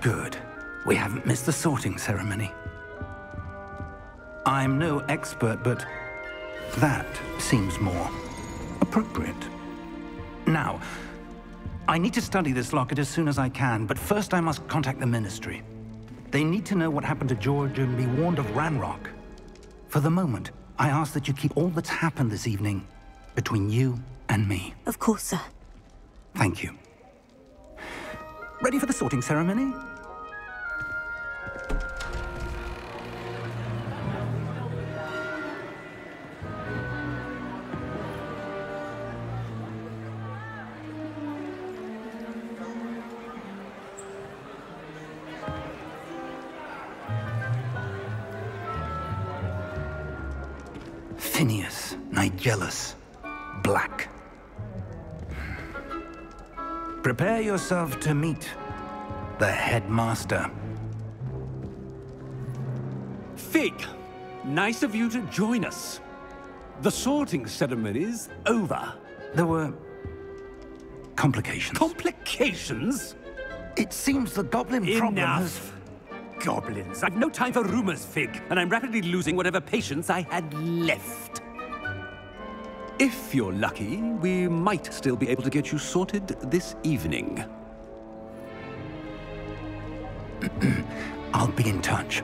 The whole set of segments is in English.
Good. We haven't missed the sorting ceremony. I'm no expert, but that seems more appropriate. Now, I need to study this locket as soon as I can, but first I must contact the Ministry. They need to know what happened to George and be warned of Ranrock. For the moment, I ask that you keep all that's happened this evening between you and me. Of course, sir. Thank you. Ready for the sorting ceremony? Phineas, Nigellus, Black. Prepare yourself to meet the headmaster. Fig, nice of you to join us. The sorting ceremony's over. There were complications. Complications? It seems the goblin problem has... Enough! Goblins. I've no time for rumors, Fig, and I'm rapidly losing whatever patience I had left. If you're lucky, we might still be able to get you sorted this evening. I'll be in touch.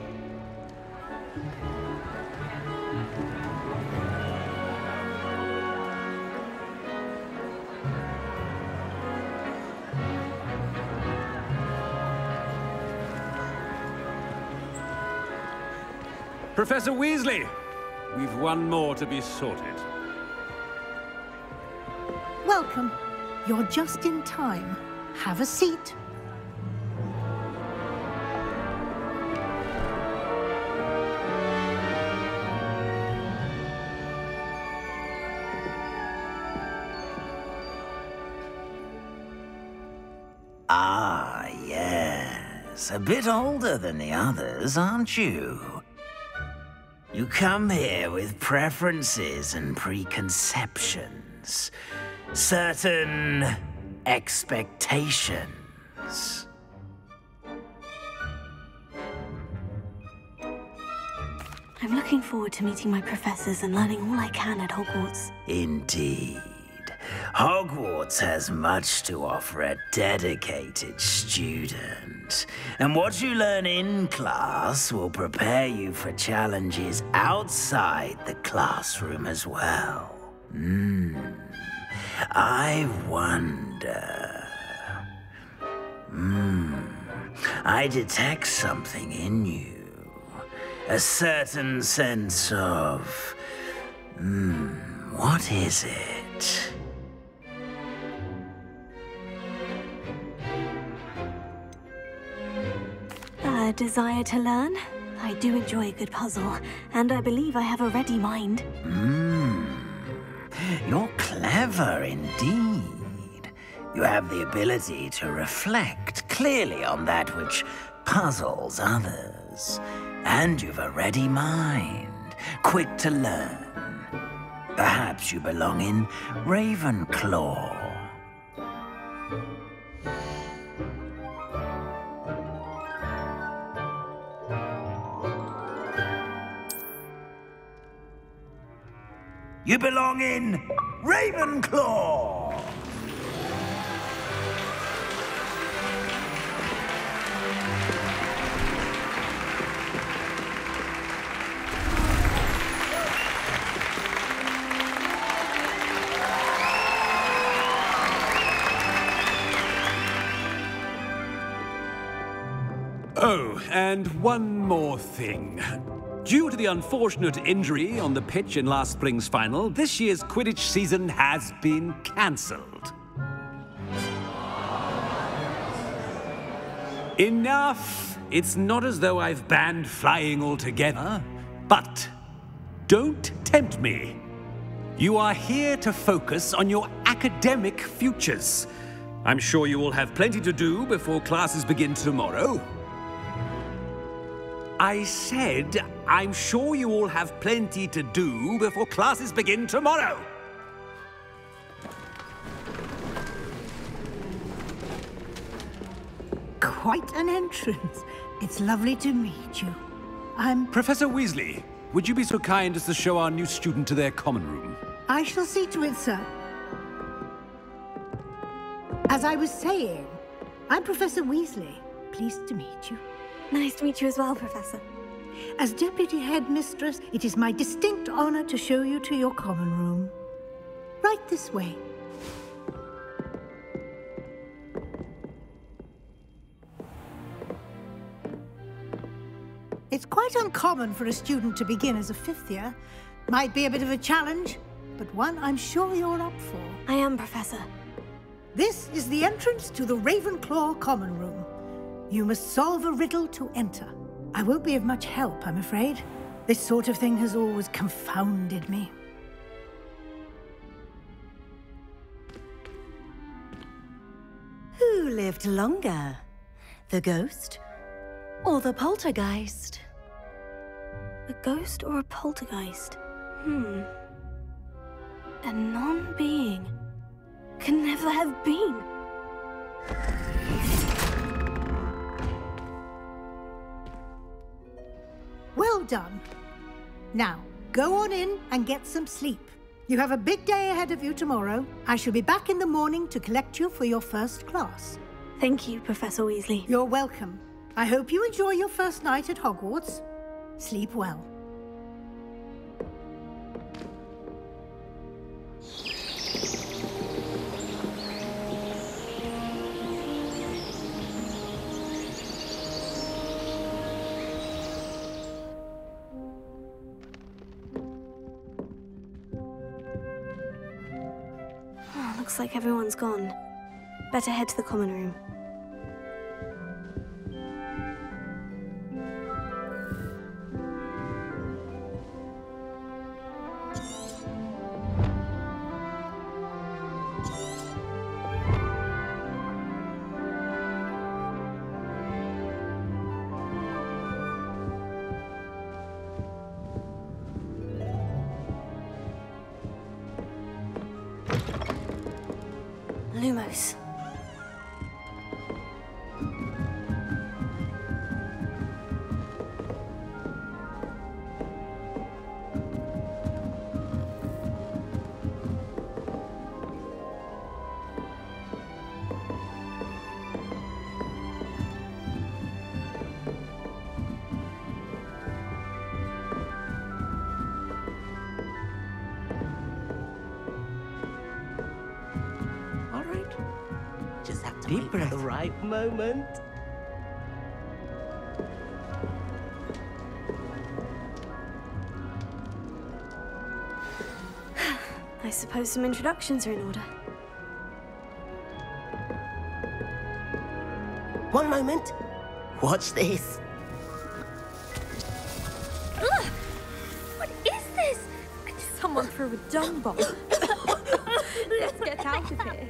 Professor Weasley, we've one more to be sorted. Welcome. You're just in time. Have a seat. Ah, yes. A bit older than the others, aren't you? You come here with preferences and preconceptions. Certain expectations. I'm looking forward to meeting my professors and learning all I can at Hogwarts. Indeed. Hogwarts has much to offer a dedicated student. And what you learn in class will prepare you for challenges outside the classroom as well. I wonder... I detect something in you. A certain sense of... what is it? A desire to learn? I do enjoy a good puzzle, and I believe I have a ready mind. You're clever indeed. You have the ability to reflect clearly on that which puzzles others. And you've a ready mind, quick to learn. Perhaps you belong in Ravenclaw. You belong in Ravenclaw! Oh, and one more thing. Due to the unfortunate injury on the pitch in last spring's final, this year's Quidditch season has been cancelled. Enough! It's not as though I've banned flying altogether, but don't tempt me. You are here to focus on your academic futures. I'm sure you will have plenty to do before classes begin tomorrow. I said, I'm sure you all have plenty to do before classes begin tomorrow. Quite an entrance. It's lovely to meet you. I'm... Professor Weasley, would you be so kind as to show our new student to their common room? I shall see to it, sir. As I was saying, I'm Professor Weasley. Pleased to meet you. Nice to meet you as well, Professor. As Deputy Headmistress, it is my distinct honor to show you to your common room. Right this way. It's quite uncommon for a student to begin as a fifth year. Might be a bit of a challenge, but one I'm sure you're up for. I am, Professor. This is the entrance to the Ravenclaw Common Room. You must solve a riddle to enter. I won't be of much help, I'm afraid. This sort of thing has always confounded me. Who lived longer? The ghost or the poltergeist? A ghost or a poltergeist? A non-being can never have been. Well done. Now, go on in and get some sleep. You have a big day ahead of you tomorrow. I shall be back in the morning to collect you for your first class. Thank you, Professor Weasley. You're welcome. I hope you enjoy your first night at Hogwarts. Sleep well. Looks like everyone's gone. Better head to the common room. Lumos. Just have to wait for the right moment. I suppose some introductions are in order. One moment. Watch this. What is this? Someone threw a dung bomb. Let's get out of here.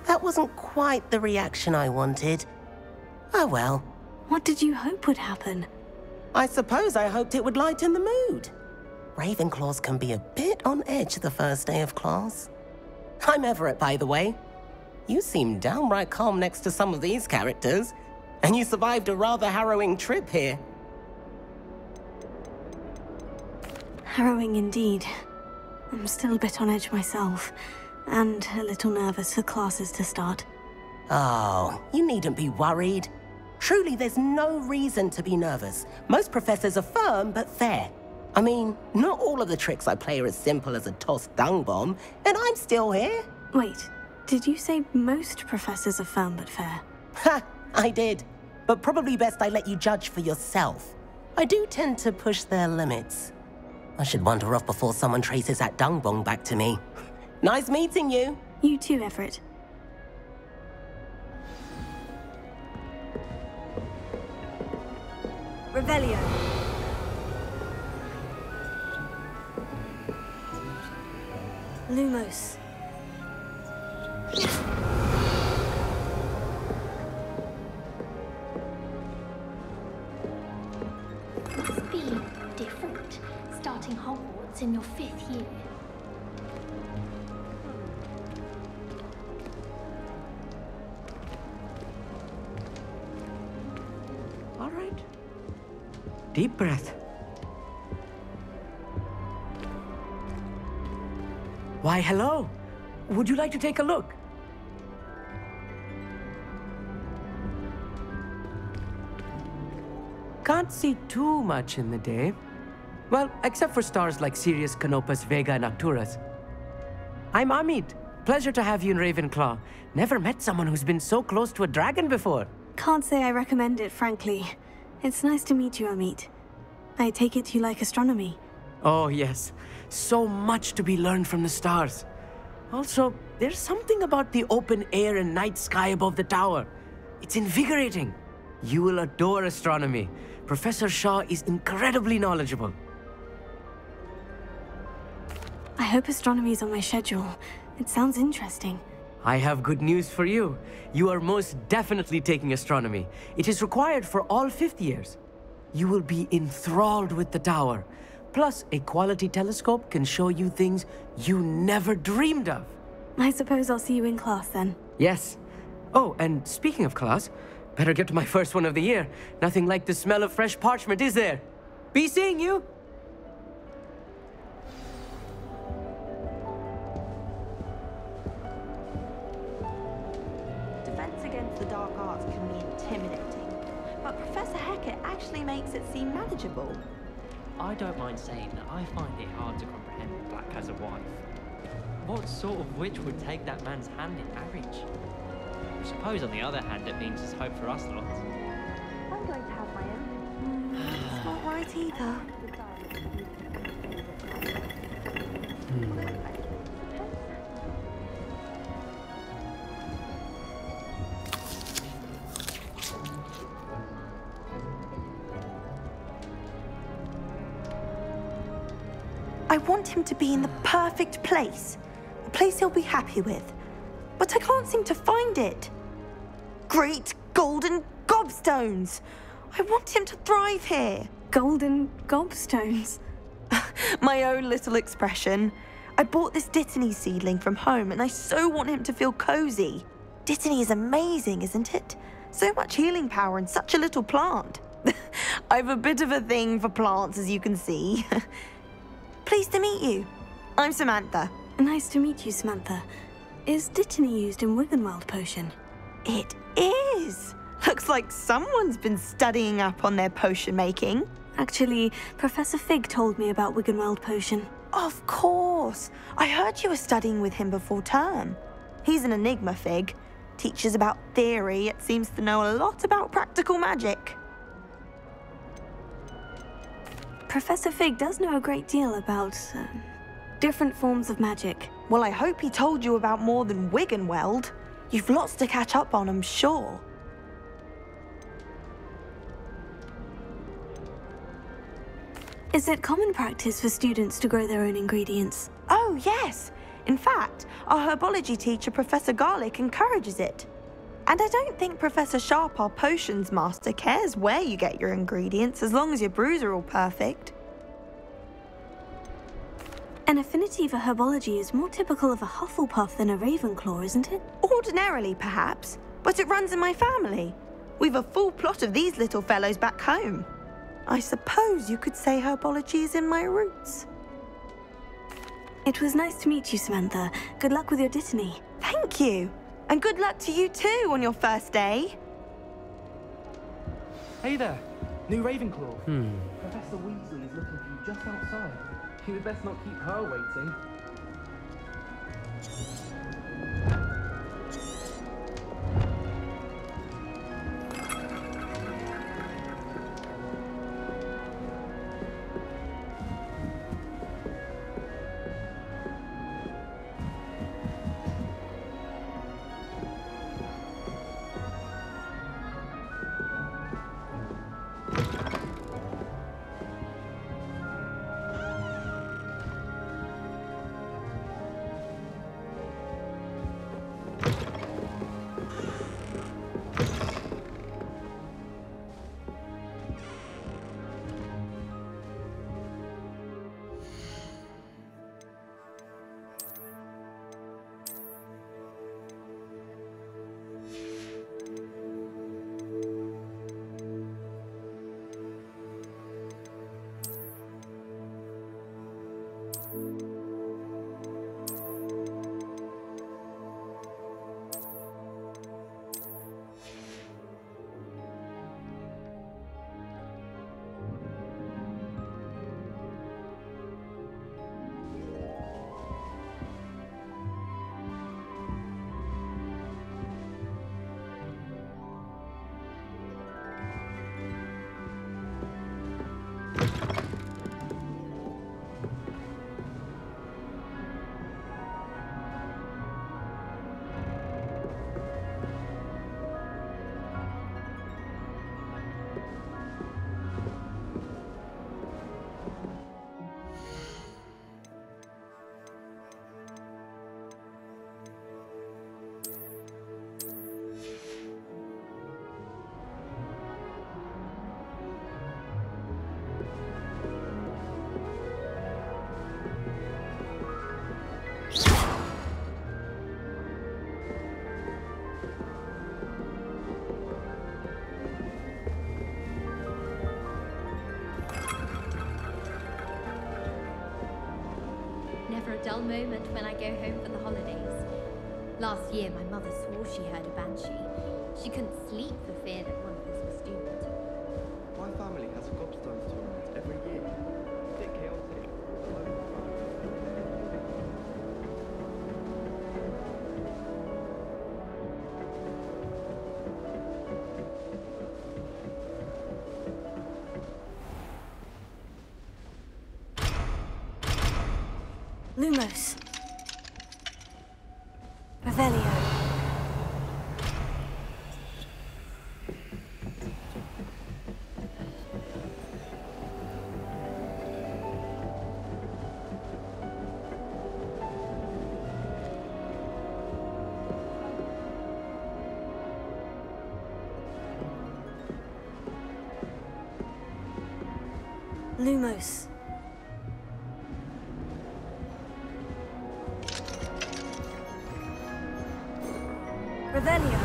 That wasn't quite the reaction I wanted. Oh well. What did you hope would happen? I suppose I hoped it would lighten the mood. Ravenclaws can be a bit on edge the first day of class. I'm Everett, by the way. You seem downright calm next to some of these characters, and you survived a rather harrowing trip here. Harrowing indeed. I'm still a bit on edge myself, and a little nervous for classes to start. Oh, you needn't be worried. Truly, there's no reason to be nervous. Most professors are firm but fair. I mean, not all of the tricks I play are as simple as a tossed dung bomb, and I'm still here. Wait, did you say most professors are firm but fair? Ha! I did. But probably best I let you judge for yourself. I do tend to push their limits. I should wander off before someone traces that dung bomb back to me. Nice meeting you. You too, Everett. Revelio. Lumos. Must be different, starting Hogwarts in your 5th year. Deep breath. Why, hello. Would you like to take a look? Can't see too much in the day. Well, except for stars like Sirius, Canopus, Vega, and Arcturus. I'm Amit. Pleasure to have you in Ravenclaw. Never met someone who's been so close to a dragon before. Can't say I recommend it, frankly. It's nice to meet you, Amit. I take it you like astronomy. Oh, yes. So much to be learned from the stars. Also, there's something about the open air and night sky above the tower. It's invigorating. You will adore astronomy. Professor Shaw is incredibly knowledgeable. I hope astronomy's on my schedule. It sounds interesting. I have good news for you. You are most definitely taking astronomy. It is required for all 5th years. You will be enthralled with the tower. Plus, a quality telescope can show you things you never dreamed of. I suppose I'll see you in class then. Yes. Oh, and speaking of class, better get to my first one of the year. Nothing like the smell of fresh parchment, is there? Be seeing you! Defense against the dark arts can be intimidating, but Professor Hecat actually makes it seem manageable. I don't mind saying that I find it hard to comprehend that Black has a wife. What sort of witch would take that man's hand in marriage? I suppose on the other hand it means there's hope for us lot. I'm going to have my own. It's not right either. I want him to be in the perfect place. A place he'll be happy with. But I can't seem to find it. Great golden gobstones! I want him to thrive here. Golden gobstones? My own little expression. I bought this Dittany seedling from home and I so want him to feel cozy. Dittany is amazing, isn't it? So much healing power in such a little plant. I've a bit of a thing for plants, as you can see. Pleased to meet you. I'm Samantha. Nice to meet you, Samantha. Is Dittany used in Wiggenweld potion? It is. Looks like someone's been studying up on their potion making. Actually, Professor Fig told me about Wiggenweld potion. Of course. I heard you were studying with him before term. He's an enigma, Fig. Teaches about theory, yet seems to know a lot about practical magic. Professor Fig does know a great deal about different forms of magic. Well, I hope he told you about more than Wiggenweld. You've lots to catch up on, I'm sure. Is it common practice for students to grow their own ingredients? Oh, yes. In fact, our herbology teacher, Professor Garlick, encourages it. And I don't think Professor Sharp, our potions master, cares where you get your ingredients as long as your brews are all perfect. An affinity for herbology is more typical of a Hufflepuff than a Ravenclaw, isn't it? Ordinarily, perhaps, but it runs in my family. We've a full plot of these little fellows back home. I suppose you could say herbology is in my roots. It was nice to meet you, Samantha. Good luck with your Dittany. Thank you. And good luck to you too on your first day. Hey there, new Ravenclaw. Professor Weasley is looking for you just outside. You had best not keep her waiting. dull moment when I go home for the holidays. Last year, my mother swore she heard a banshee. She couldn't sleep for fear that one of us was doomed. My family has a gobstones tournament every year. A bit chaotic. Lumos. Revelio. Lumos. Revelio.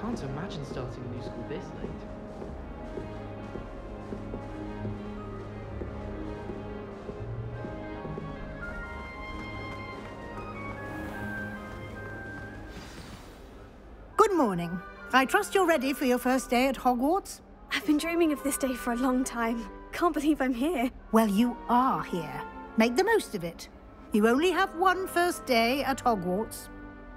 Can't imagine starting a new school this late. Good morning. I trust you're ready for your first day at Hogwarts? I've been dreaming of this day for a long time. Can't believe I'm here. Well, you are here. Make the most of it. You only have one first day at Hogwarts.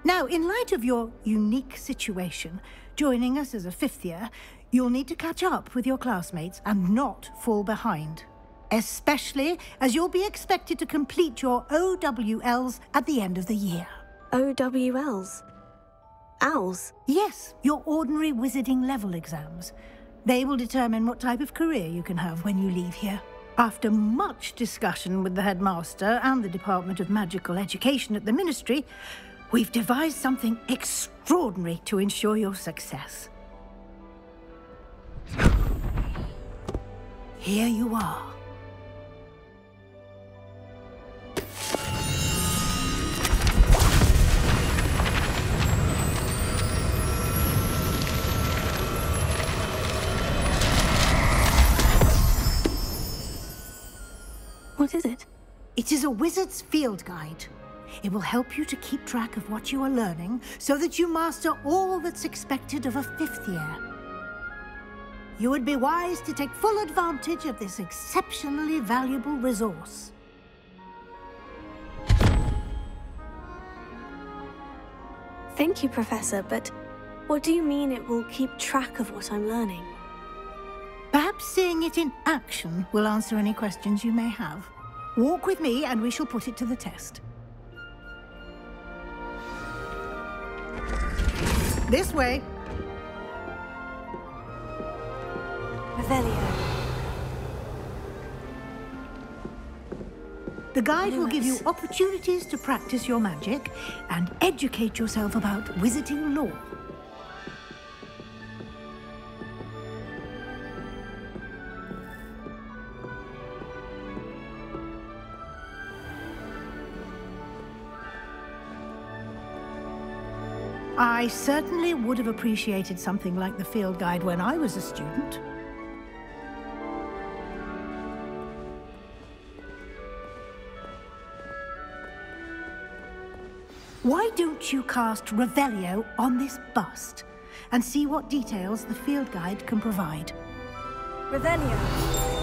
Now, in light of your unique situation, joining us as a fifth year, you'll need to catch up with your classmates and not fall behind. Especially as you'll be expected to complete your OWLs at the end of the year. OWLs? Owls? Yes, your ordinary wizarding level exams. They will determine what type of career you can have when you leave here. After much discussion with the headmaster and the Department of Magical Education at the Ministry, we've devised something extraordinary to ensure your success. Here you are. What is it? It is a wizard's field guide. It will help you to keep track of what you are learning so that you master all that's expected of a fifth year. You would be wise to take full advantage of this exceptionally valuable resource. Thank you, Professor, but what do you mean it will keep track of what I'm learning? Perhaps seeing it in action will answer any questions you may have. Walk with me and we shall put it to the test. This way. Revelio. The guide will give you opportunities to practice your magic and educate yourself about wizarding lore. I certainly would have appreciated something like the field guide when I was a student. Why don't you cast Revelio on this bust and see what details the field guide can provide? Revelio.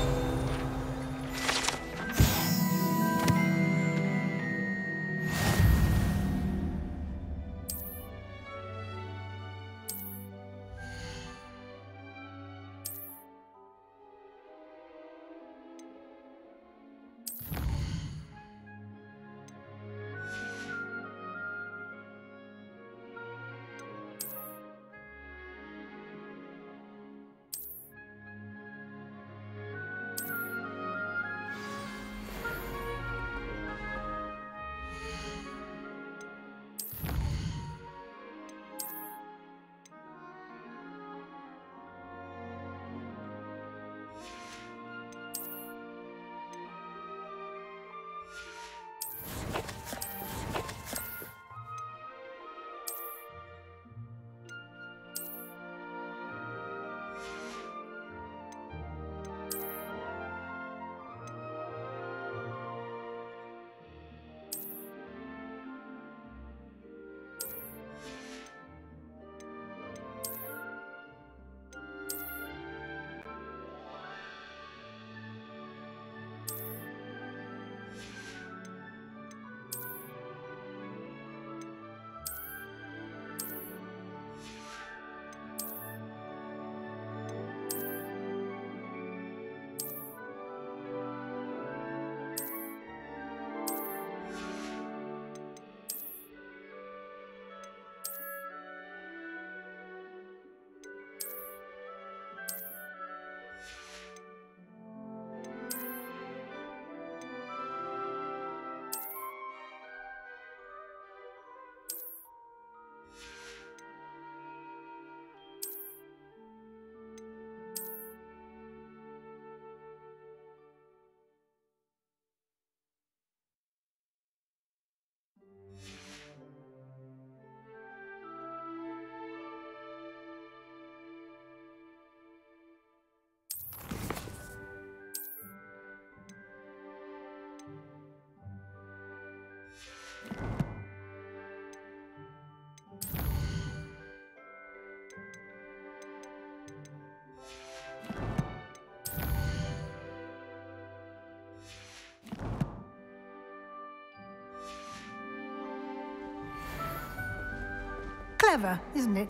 Clever, isn't it?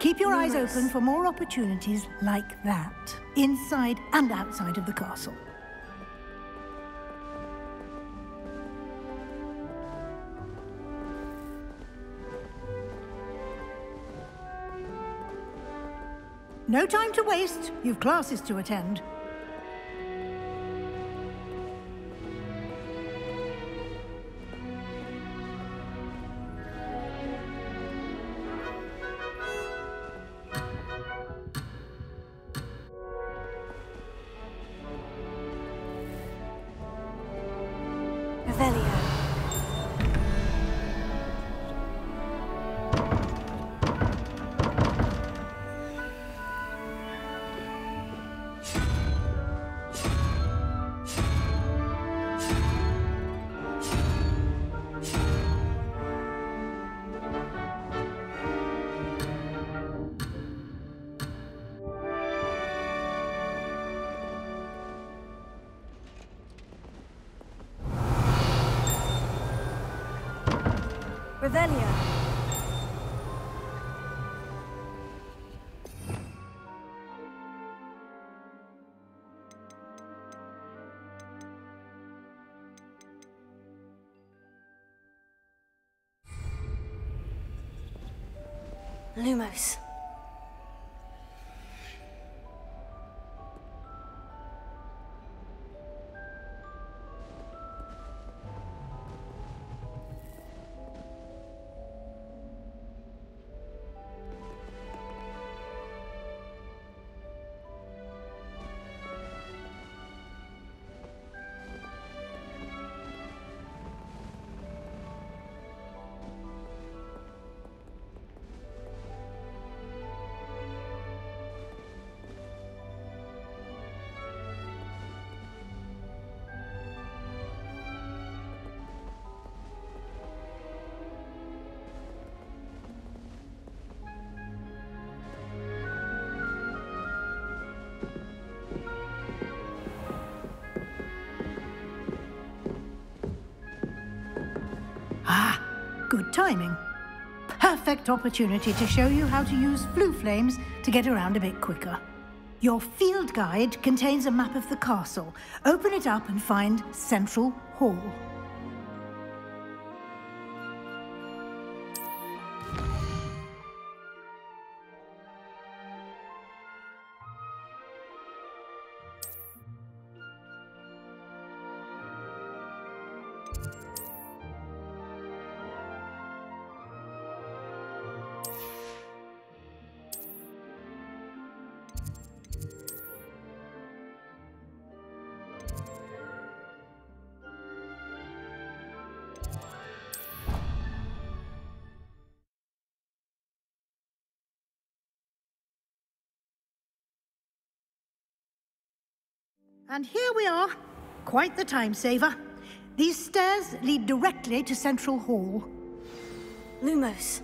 Keep your eyes open for more opportunities like that, inside and outside of the castle. No time to waste. You've classes to attend. Revelio. Lumos. Good timing. Perfect opportunity to show you how to use flue flames to get around a bit quicker. Your field guide contains a map of the castle. Open it up and find Central Hall. And here we are. Quite the time saver. These stairs lead directly to Central Hall. Lumos.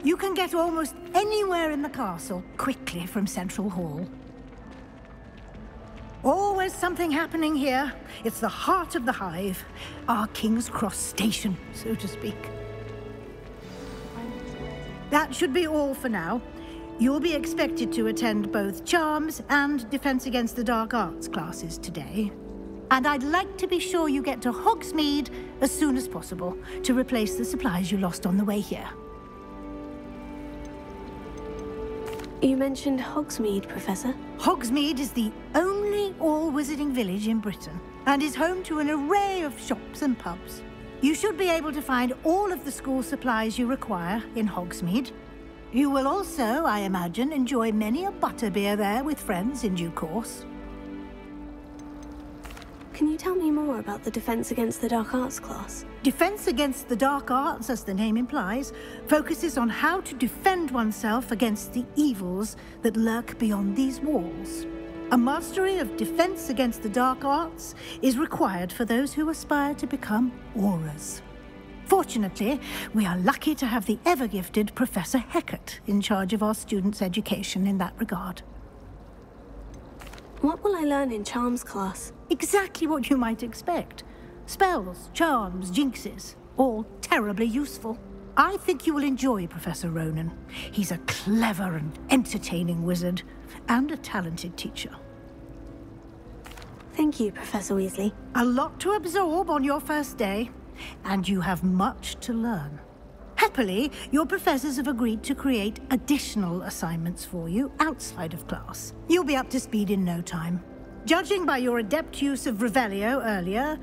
You can get almost anywhere in the castle quickly from Central Hall. Always something happening here. It's the heart of the Hive. Our King's Cross station, so to speak. That should be all for now. You'll be expected to attend both Charms and Defense Against the Dark Arts classes today. And I'd like to be sure you get to Hogsmeade as soon as possible to replace the supplies you lost on the way here. You mentioned Hogsmeade, Professor. Hogsmeade is the only all-wizarding village in Britain and is home to an array of shops and pubs. You should be able to find all of the school supplies you require in Hogsmeade. You will also, I imagine, enjoy many a butterbeer there with friends in due course. Can you tell me more about the Defense Against the Dark Arts class? Defense Against the Dark Arts, as the name implies, focuses on how to defend oneself against the evils that lurk beyond these walls. A mastery of Defense Against the Dark Arts is required for those who aspire to become Aurors. Fortunately, we are lucky to have the ever-gifted Professor Hecat in charge of our students' education in that regard. What will I learn in Charms class? Exactly what you might expect. Spells, charms, jinxes, all terribly useful. I think you will enjoy Professor Ronan. He's a clever and entertaining wizard, and a talented teacher. Thank you, Professor Weasley. A lot to absorb on your first day, and you have much to learn. Happily, your professors have agreed to create additional assignments for you outside of class. You'll be up to speed in no time. Judging by your adept use of Revelio earlier,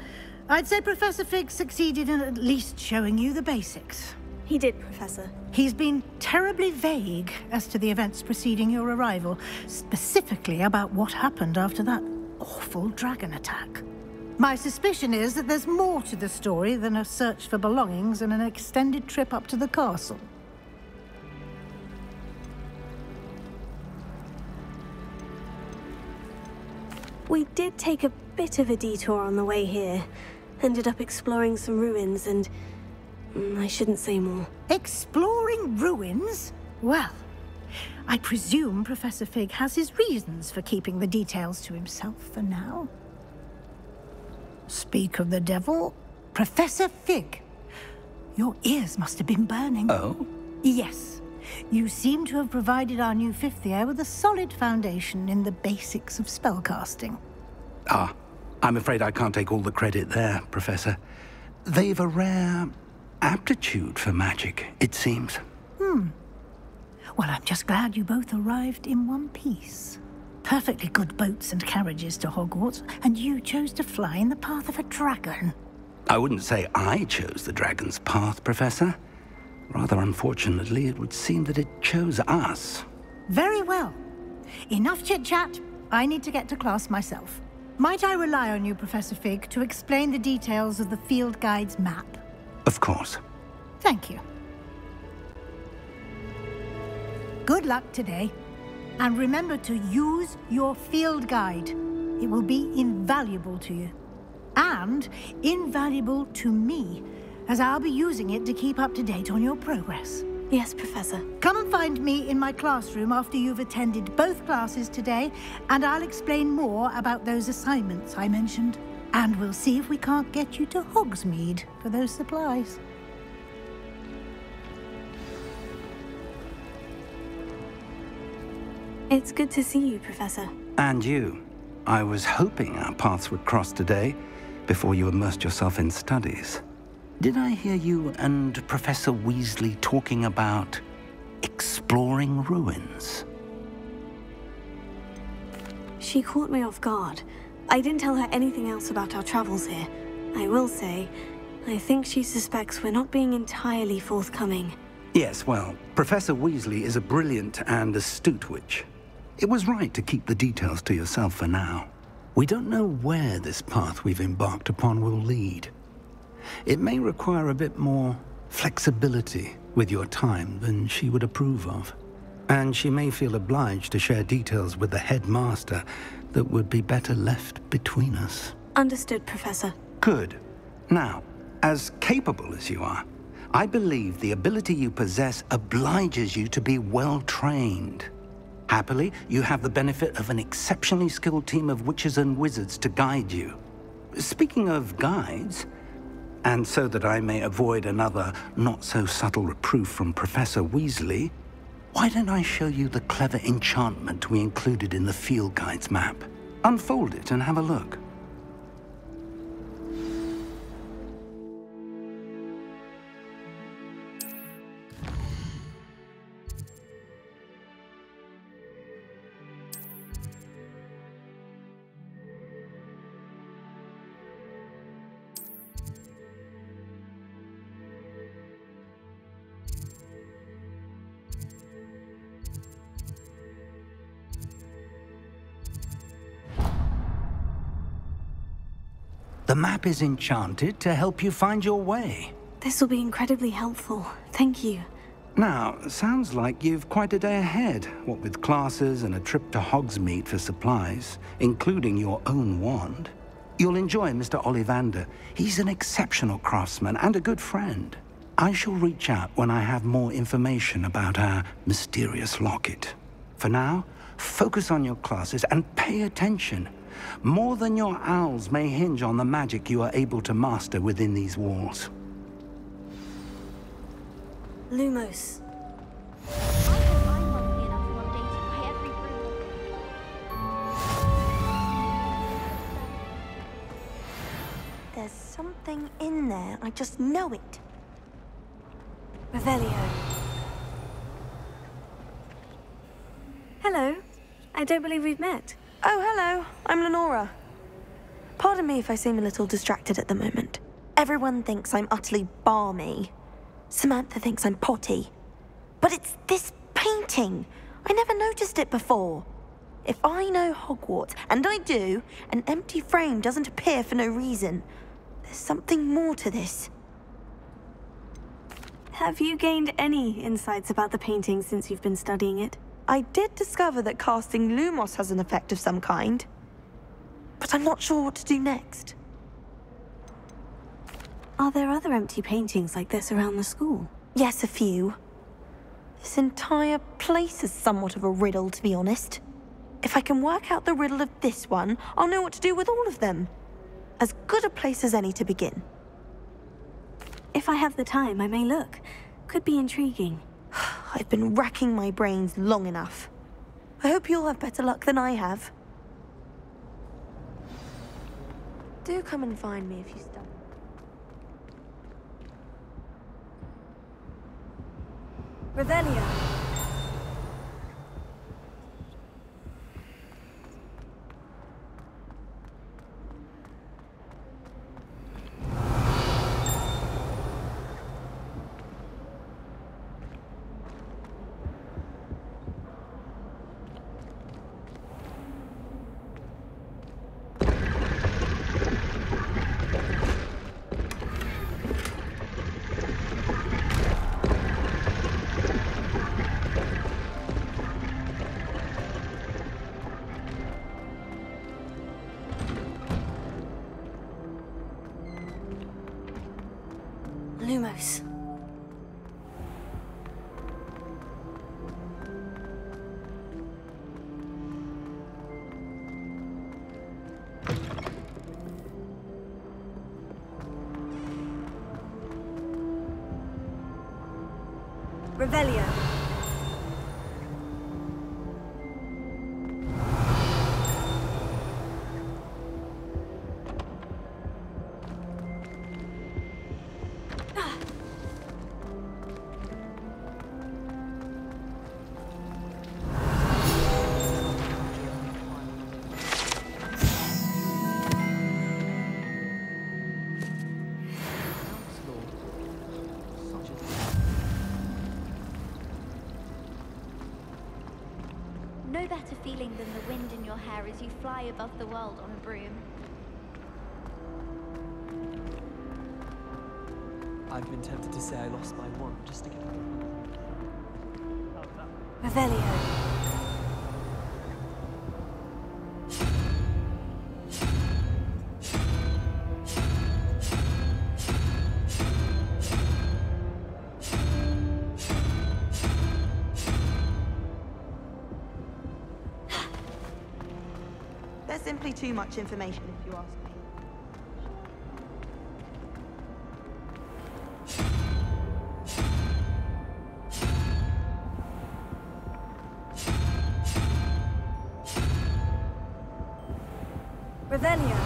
I'd say Professor Fig succeeded in at least showing you the basics. He did, Professor. He's been terribly vague as to the events preceding your arrival, specifically about what happened after that awful dragon attack. My suspicion is that there's more to the story than a search for belongings and an extended trip up to the castle. We did take a bit of a detour on the way here. Ended up exploring some ruins and... I shouldn't say more. Exploring ruins? Well, I presume Professor Fig has his reasons for keeping the details to himself for now. Speak of the devil, Professor Fig. Your ears must have been burning. Oh? Yes. You seem to have provided our new fifth year with a solid foundation in the basics of spellcasting. Ah, I'm afraid I can't take all the credit there, Professor. They've a rare aptitude for magic, it seems. Well, I'm just glad you both arrived in one piece. Perfectly good boats and carriages to Hogwarts, and you chose to fly in the path of a dragon. I wouldn't say I chose the dragon's path, Professor. Rather unfortunately, it would seem that it chose us. Very well. Enough chit-chat. I need to get to class myself. Might I rely on you, Professor Fig, to explain the details of the field guide's map? Of course. Thank you. Good luck today. And remember to use your field guide. It will be invaluable to you. And invaluable to me, as I'll be using it to keep up to date on your progress. Yes, Professor. Come and find me in my classroom after you've attended both classes today, and I'll explain more about those assignments I mentioned. And we'll see if we can't get you to Hogsmeade for those supplies. It's good to see you, Professor. And you. I was hoping our paths would cross today, before you immersed yourself in studies. Did I hear you and Professor Weasley talking about exploring ruins? She caught me off guard. I didn't tell her anything else about our travels here. I will say, I think she suspects we're not being entirely forthcoming. Yes, well, Professor Weasley is a brilliant and astute witch. It was right to keep the details to yourself for now. We don't know where this path we've embarked upon will lead. It may require a bit more flexibility with your time than she would approve of. And she may feel obliged to share details with the headmaster that would be better left between us. Understood, Professor. Good. Now, as capable as you are, I believe the ability you possess obliges you to be well-trained. Happily, you have the benefit of an exceptionally skilled team of witches and wizards to guide you. Speaking of guides, and so that I may avoid another not-so-subtle reproof from Professor Weasley, why don't I show you the clever enchantment we included in the field guide's map? Unfold it and have a look. The map is enchanted to help you find your way. This will be incredibly helpful. Thank you. Now, sounds like you've quite a day ahead, what with classes and a trip to Hogsmeade for supplies, including your own wand. You'll enjoy Mr. Ollivander. He's an exceptional craftsman and a good friend. I shall reach out when I have more information about our mysterious locket. For now, focus on your classes and pay attention. More than your owls may hinge on the magic you are able to master within these walls. Lumos. I hope I'm lucky enough one day to buy every broom. There's something in there. I just know it. Revelio. Hello. I don't believe we've met. Oh, hello. I'm Lenora. Pardon me if I seem a little distracted at the moment. Everyone thinks I'm utterly balmy. Samantha thinks I'm potty. But it's this painting. I never noticed it before. If I know Hogwarts, and I do, an empty frame doesn't appear for no reason. There's something more to this. Have you gained any insights about the painting since you've been studying it? I did discover that casting Lumos has an effect of some kind. But I'm not sure what to do next. Are there other empty paintings like this around the school? Yes, a few. This entire place is somewhat of a riddle, to be honest. If I can work out the riddle of this one, I'll know what to do with all of them. As good a place as any to begin. If I have the time, I may look. Could be intriguing. I've been racking my brains long enough. I hope you'll have better luck than I have. Do come and find me if you stumble. Revelio. Lumos. Revelio. No better feeling than the wind in your hair as you fly above the world on a broom. I've been tempted to say I lost my wand just to get it. Revelio. There's simply too much information, if you ask me. Revelio.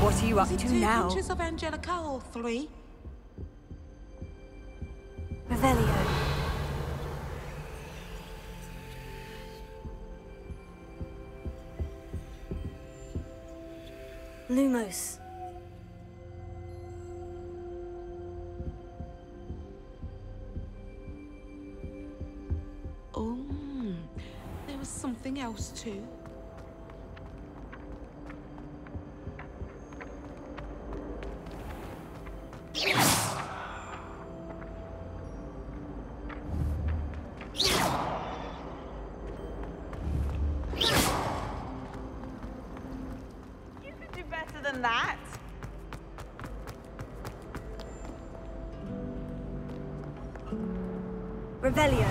What are you up to two now? pictures of Angelica or three? Revelio. Lumos. Oh, there was something else too. than that. Revelio.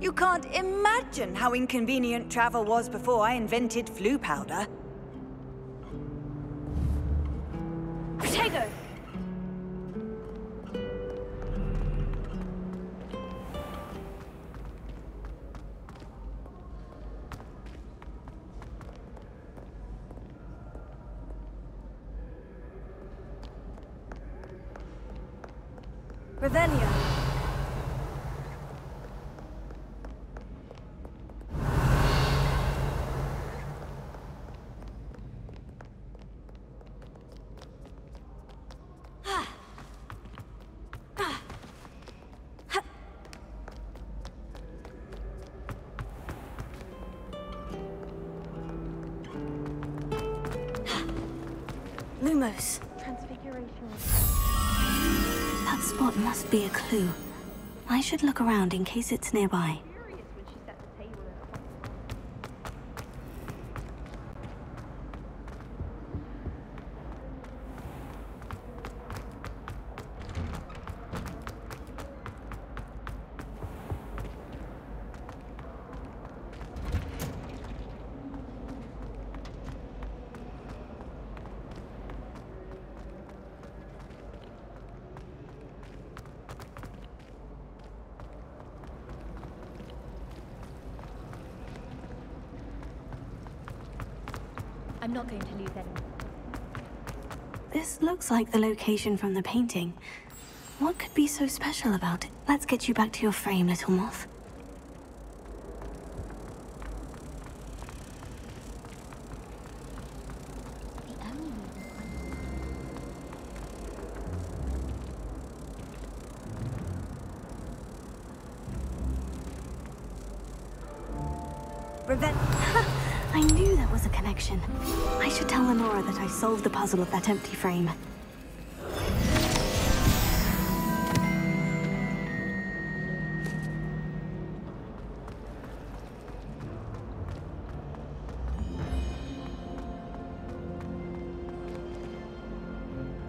You can't imagine how inconvenient travel was before I invented flu powder. Protego! Revelio. Lumos. Transfiguration. That spot must be a clue. I should look around in case it's nearby. I'm not going to lose any. This looks like the location from the painting. What could be so special about it? Let's get you back to your frame, little moth. I knew there was a connection. I should tell Lenora that I solved the puzzle of that empty frame.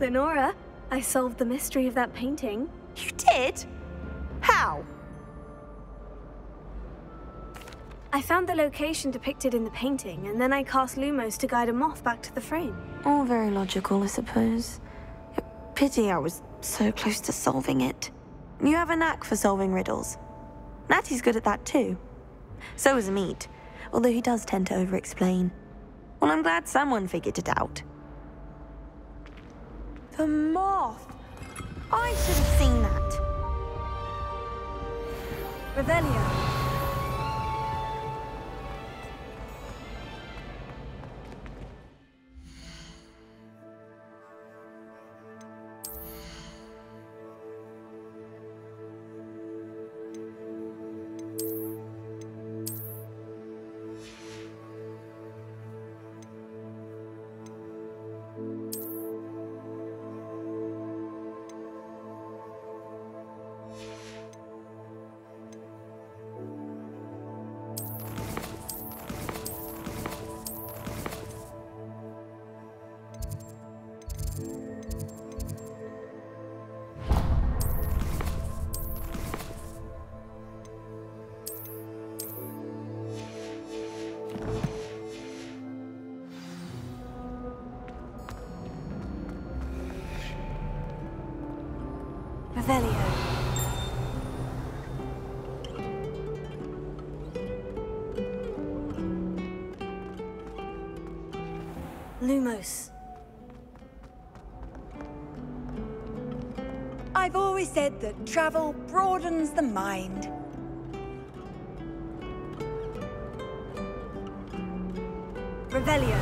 Lenora, I solved the mystery of that painting. You did? How? I found the location depicted in the painting, and then I cast Lumos to guide a moth back to the frame. All very logical, I suppose. Pity I was so close to solving it. You have a knack for solving riddles. Natty's good at that too. So is Meat, although he does tend to over-explain. Well, I'm glad someone figured it out. The moth! I should have seen that. Revelio. Revelio. Lumos. I've always said that travel broadens the mind. Revelio.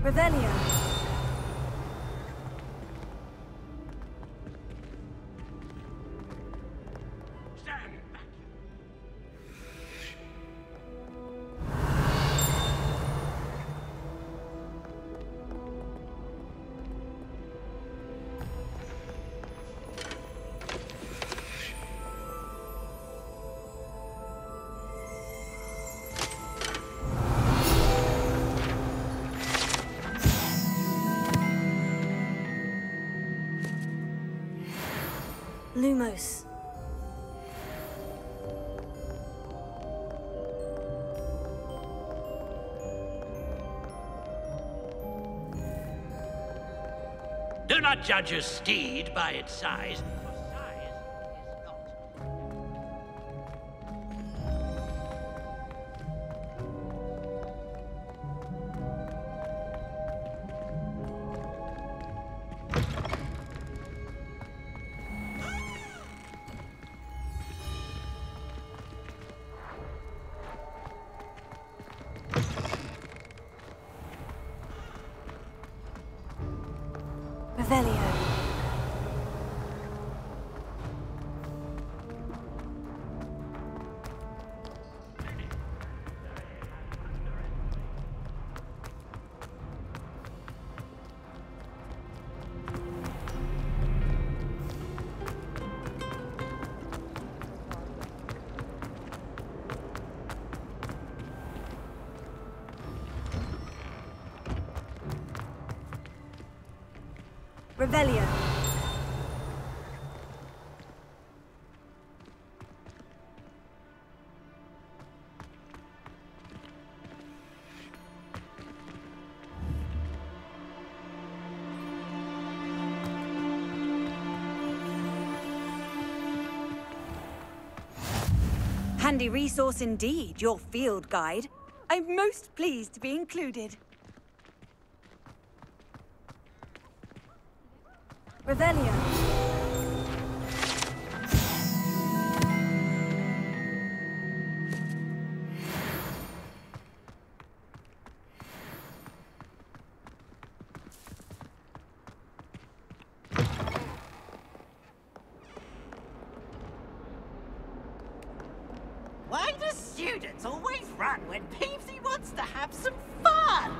Revelio. Lumos. Do not judge a steed by its size. Revelio. Revelio. Handy resource indeed, your field guide. I'm most pleased to be included. Revelio. Why do students always run when Peevesy wants to have some fun?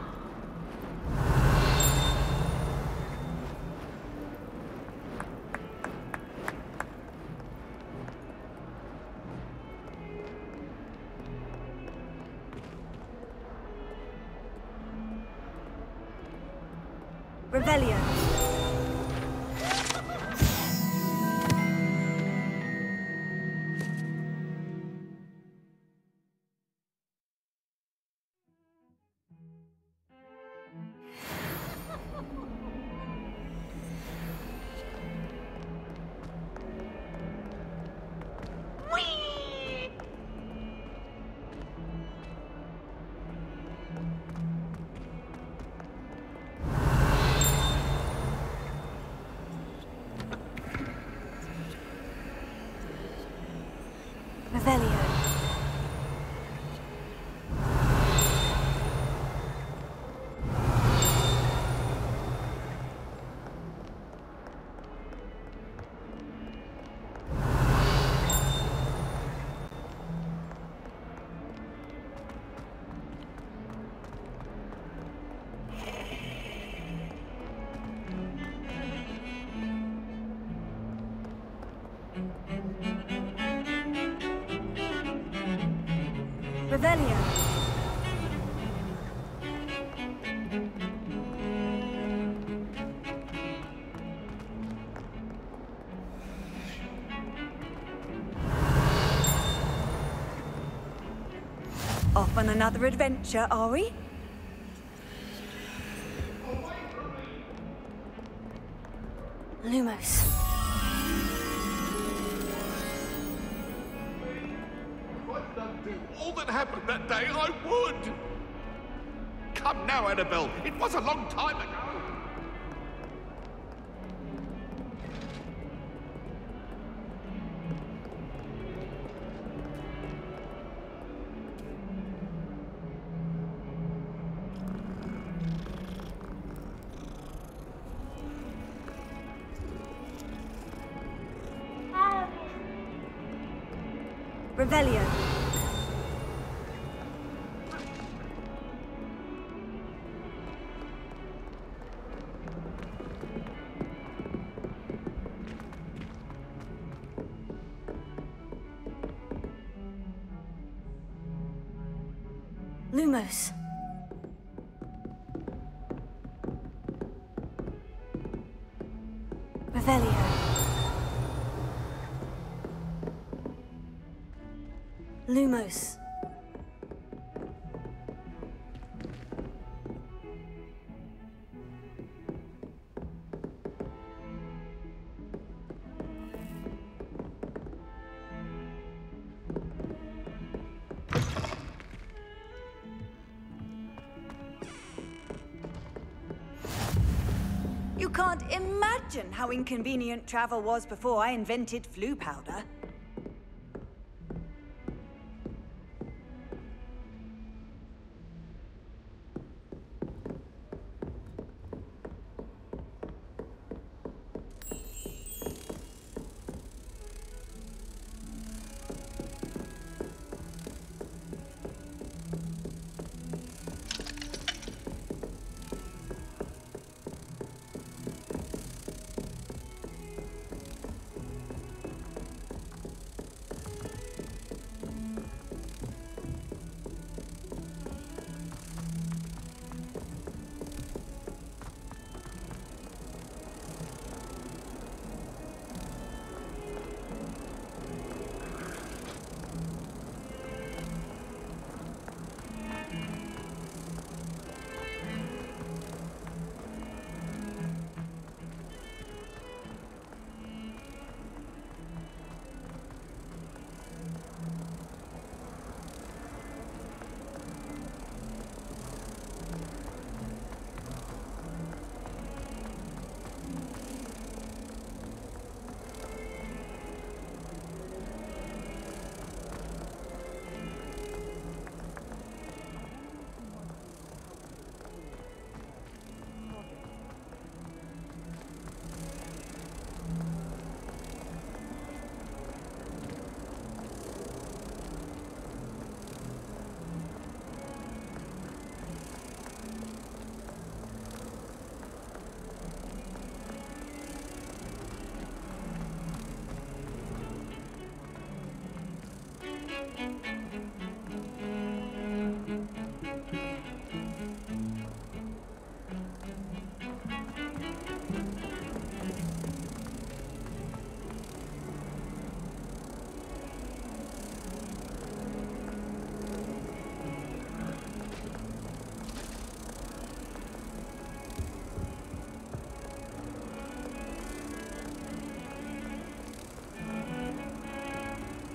Revelio. Revelio. Revelio. Off on another adventure, are we? Lumos. All that happened that day, I would! Come now, Annabelle. It was a long time ago. Revelio. Lumos. Revelio. Lumos. You can't imagine how inconvenient travel was before I invented flu powder.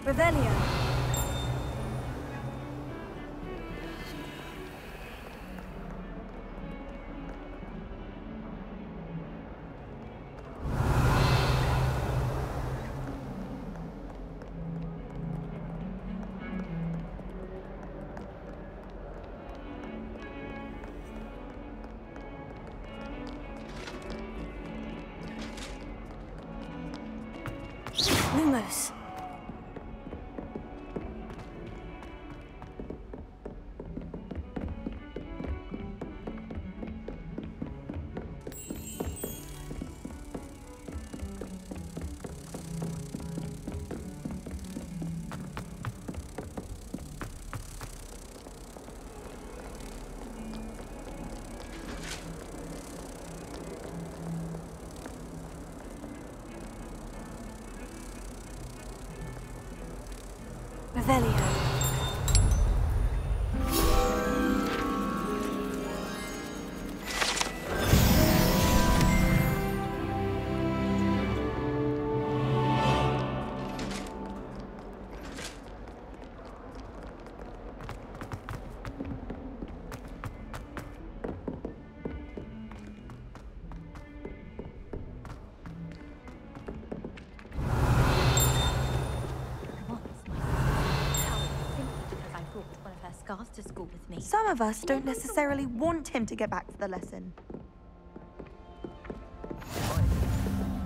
Revelio. Lumos. Revelio. To school with me. Some of us don't necessarily want him to get back for the lesson.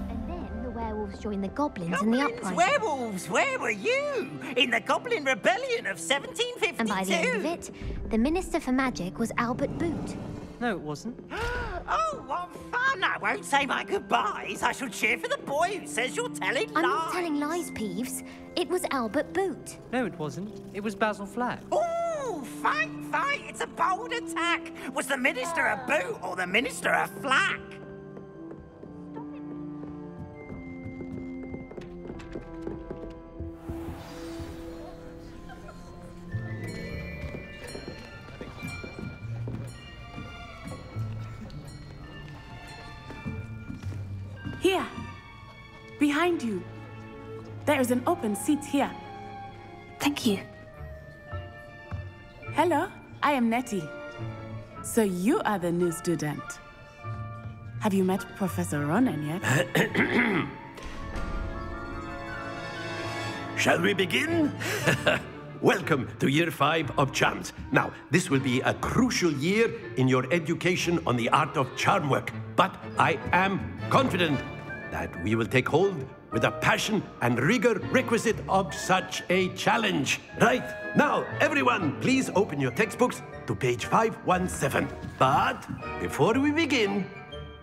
And then the werewolf werewolves joined the goblins in the uprising. Werewolves, where were you? In the Goblin Rebellion of 1752? And by the end of it, the Minister for Magic was Albert Boot. No, it wasn't. Oh, what fun! I won't say my goodbyes. I shall cheer for the boy who says you're telling lies. I'm not telling lies, Peeves. It was Albert Boot. No, it wasn't. It was Basil Flack. Ooh, fight! It's a bold attack. Was the Minister a boot or the Minister a flack? Here, behind you. There is an open seat here. Thank you. Hello, I am Nettie. So you are the new student. Have you met Professor Ronan yet? Shall we begin? Welcome to Year 5 of Charms. Now, this will be a crucial year in your education on the art of charm work. But I am confident that we will take hold with the passion and rigor requisite of such a challenge. Right, now, everyone, please open your textbooks to page 517. But before we begin,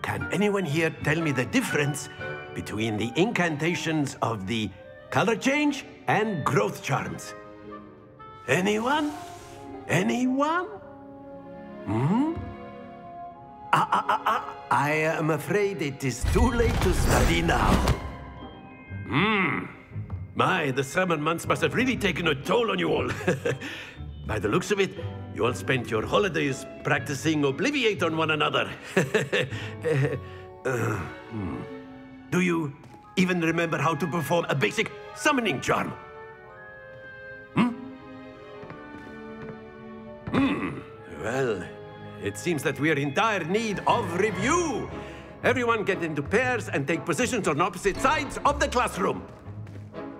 can anyone here tell me the difference between the incantations of the color change and growth charms? Anyone? Anyone? I am afraid it is too late to study now. My, the summer months must have really taken a toll on you all. By the looks of it, you all spent your holidays practicing Obliviate on one another. Do you even remember how to perform a basic summoning charm? Well, it seems that we are in dire need of review. Everyone get into pairs and take positions on opposite sides of the classroom.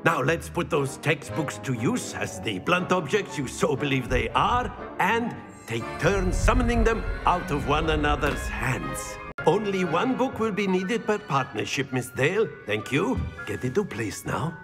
Now let's put those textbooks to use as the blunt objects you so believe they are, and take turns summoning them out of one another's hands. Only one book will be needed per partnership, Miss Dale. Thank you. Get into place now.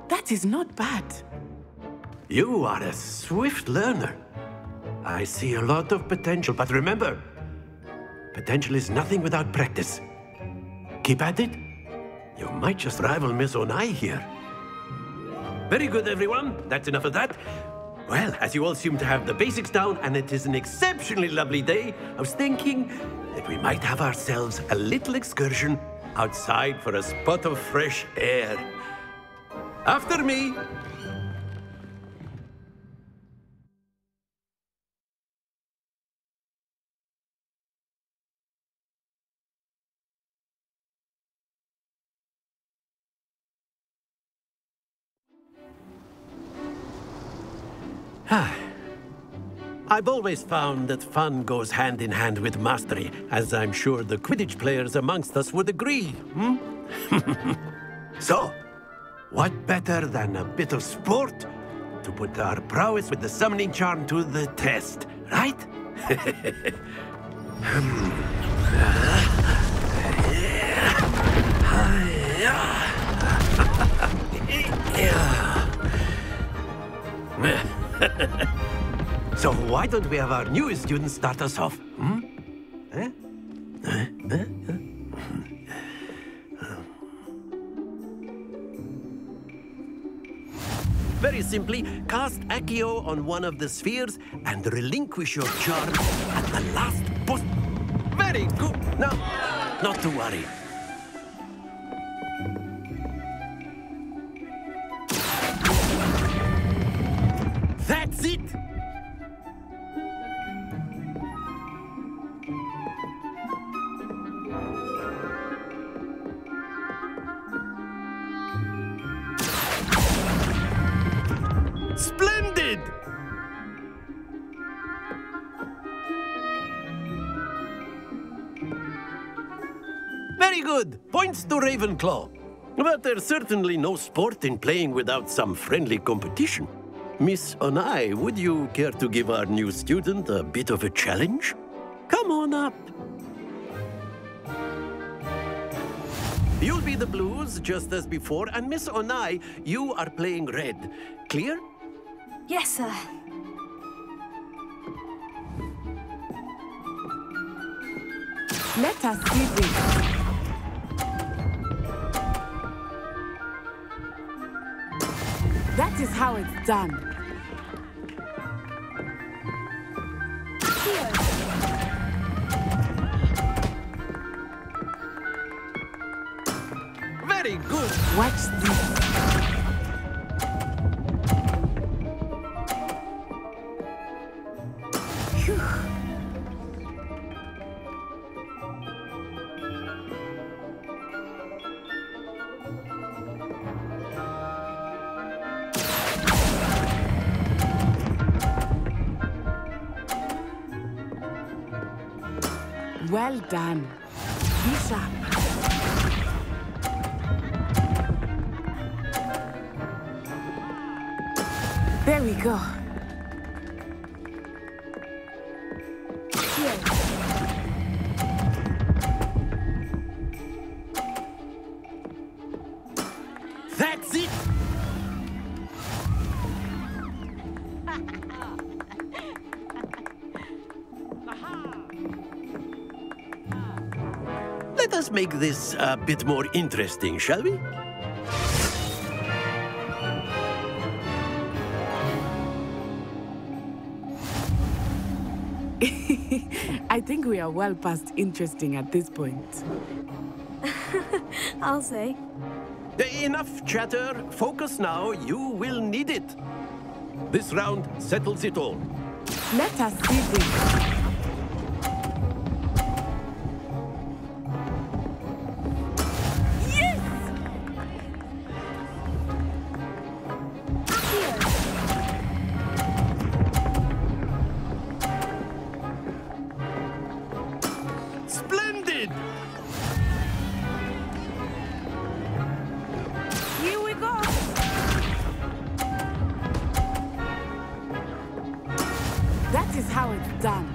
That is not bad. You are a swift learner. I see a lot of potential, but remember, potential is nothing without practice. Keep at it. You might just rival Miss Onai here. Very good, everyone. That's enough of that. Well, as you all seem to have the basics down, and it is an exceptionally lovely day, I was thinking that we might have ourselves a little excursion outside for a spot of fresh air. After me. I've always found that fun goes hand in hand with mastery, as I'm sure the Quidditch players amongst us would agree. So, what better than a bit of sport to put our prowess with the summoning charm to the test, right? So why don't we have our newest student start us off? Very simply, cast Accio on one of the spheres and relinquish your charm at the last boost. Very good. Now, not to worry. That's it! Very good. Points to Ravenclaw. But there's certainly no sport in playing without some friendly competition. Miss Onai, would you care to give our new student a bit of a challenge? Come on up. You'll be the blues, just as before, and Miss Onai, you are playing red. Clear? Yes, sir. Let us see this. That is how it's done. Very good. Watch this. Phew. Well done. Be sharp. There we go. Here. That's it. Let us make this a bit more interesting, shall we? I think we are well past interesting at this point. I'll say. Enough chatter. Focus now. You will need it. This round settles it all. Let us see this. Splendid! Here we go. That is how it's done.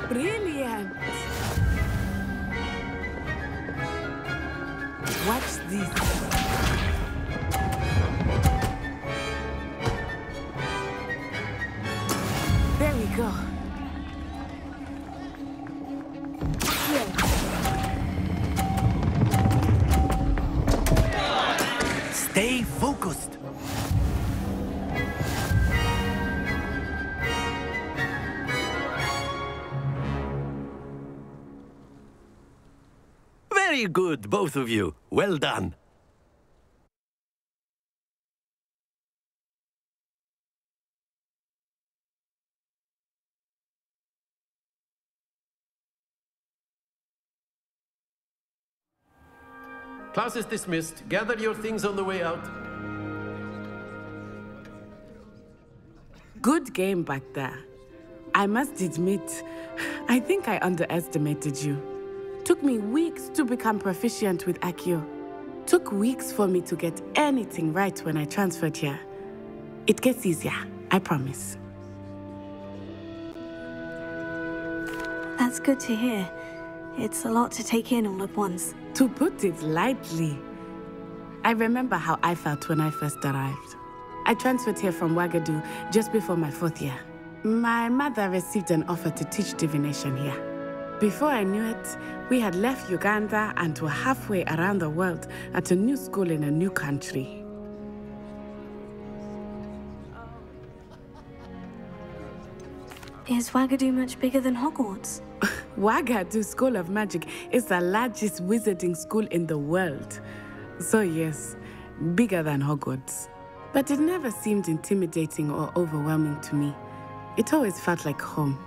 Brilliant. Watch this. There we go. Here. Stay focused. Very good, both of you. Well done. Class is dismissed. Gather your things on the way out. Good game back there. I must admit, I think I underestimated you. Took me weeks to become proficient with Accio. Took weeks for me to get anything right when I transferred here. It gets easier, I promise. That's good to hear. It's a lot to take in all at once. To put it lightly, I remember how I felt when I first arrived. I transferred here from Ouagadougou just before my 4th year. My mother received an offer to teach divination here. Before I knew it, we had left Uganda and were halfway around the world at a new school in a new country. Is Ouagadougou much bigger than Hogwarts? Ouagadougou School of Magic is the largest wizarding school in the world. So yes, bigger than Hogwarts. But it never seemed intimidating or overwhelming to me. It always felt like home.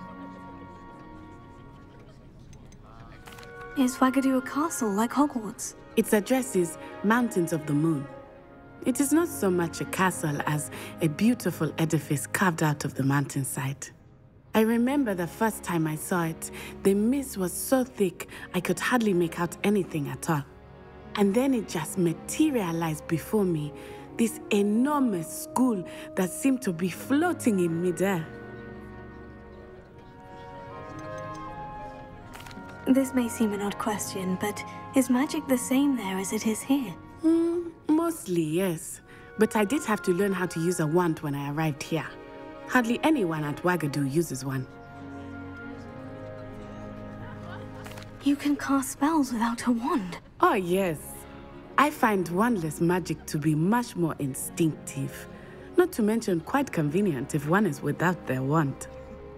Is Ouagadougou a castle like Hogwarts? Its address is Mountains of the Moon. It is not so much a castle as a beautiful edifice carved out of the mountainside. I remember the first time I saw it, the mist was so thick I could hardly make out anything at all. And then it just materialized before me, this enormous school that seemed to be floating in midair. This may seem an odd question, but is magic the same there as it is here? Mostly, yes. But I did have to learn how to use a wand when I arrived here. Hardly anyone at Wagadu uses one. You can cast spells without a wand? Oh, yes. I find wandless magic to be much more instinctive. Not to mention quite convenient if one is without their wand.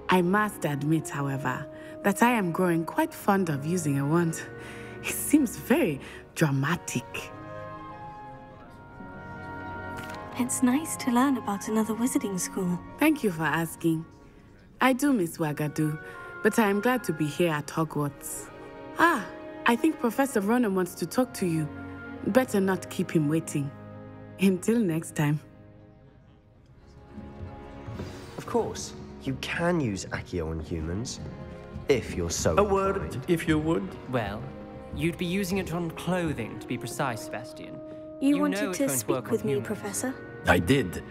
I must admit, however, that I am growing quite fond of using a wand. It seems very dramatic. It's nice to learn about another wizarding school. Thank you for asking. I do miss Wagadu, but I am glad to be here at Hogwarts. Ah, I think Professor Ronan wants to talk to you. Better not keep him waiting. Until next time. Of course, you can use Accio on humans, if you're so A word, if you would. Well, you'd be using it on clothing, to be precise, Sebastian. You know wanted it's to going speak work on with me, humans. Professor? I did.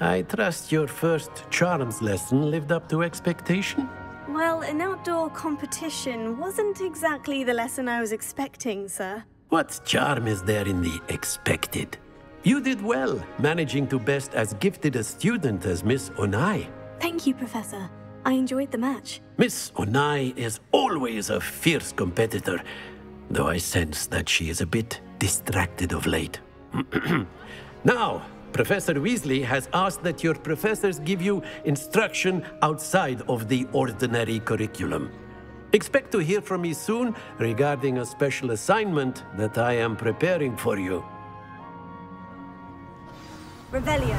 I trust your first charms lesson lived up to expectation? Well, an outdoor competition wasn't exactly the lesson I was expecting, sir. What charm is there in the expected? You did well, managing to best as gifted a student as Miss Onai. Thank you, Professor. I enjoyed the match. Miss Onai is always a fierce competitor, though I sense that she is a bit distracted of late. Now, Professor Weasley has asked that your professors give you instruction outside of the ordinary curriculum. Expect to hear from me soon regarding a special assignment that I am preparing for you. Revelio.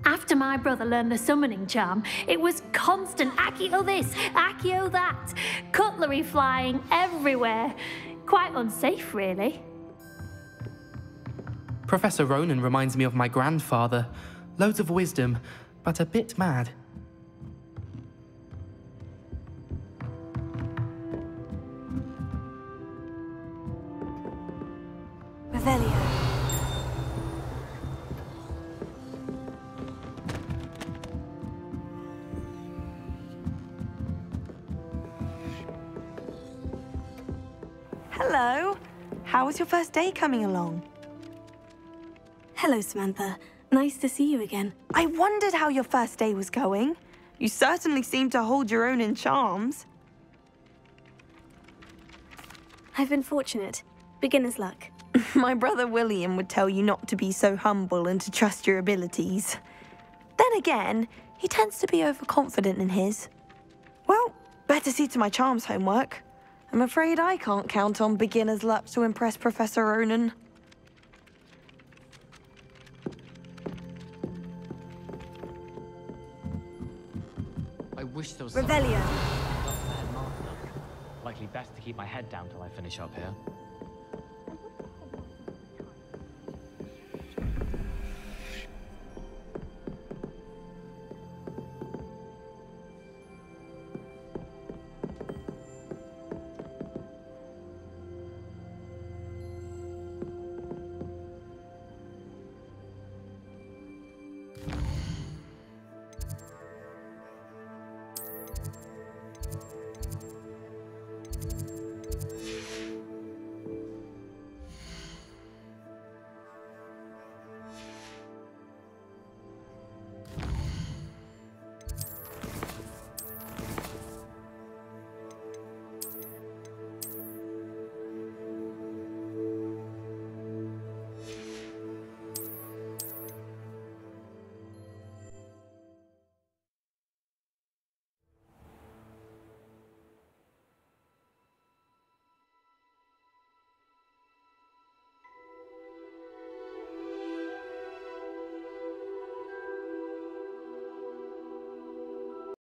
After my brother learned the summoning charm, it was constant Accio this, Accio that, cutlery flying everywhere. Quite unsafe, really. Professor Ronan reminds me of my grandfather. Loads of wisdom, but a bit mad. Revelio. Hello. How was your first day coming along? Hello, Samantha. Nice to see you again. I wondered how your first day was going. You certainly seem to hold your own in charms. I've been fortunate. Beginner's luck. My brother William would tell you not to be so humble and to trust your abilities. Then again, he tends to be overconfident in his. Well, better see to my charms homework. I'm afraid I can't count on beginner's luck to impress Professor Ronan. I wish there was Revelio. Likely best to keep my head down till I finish up here.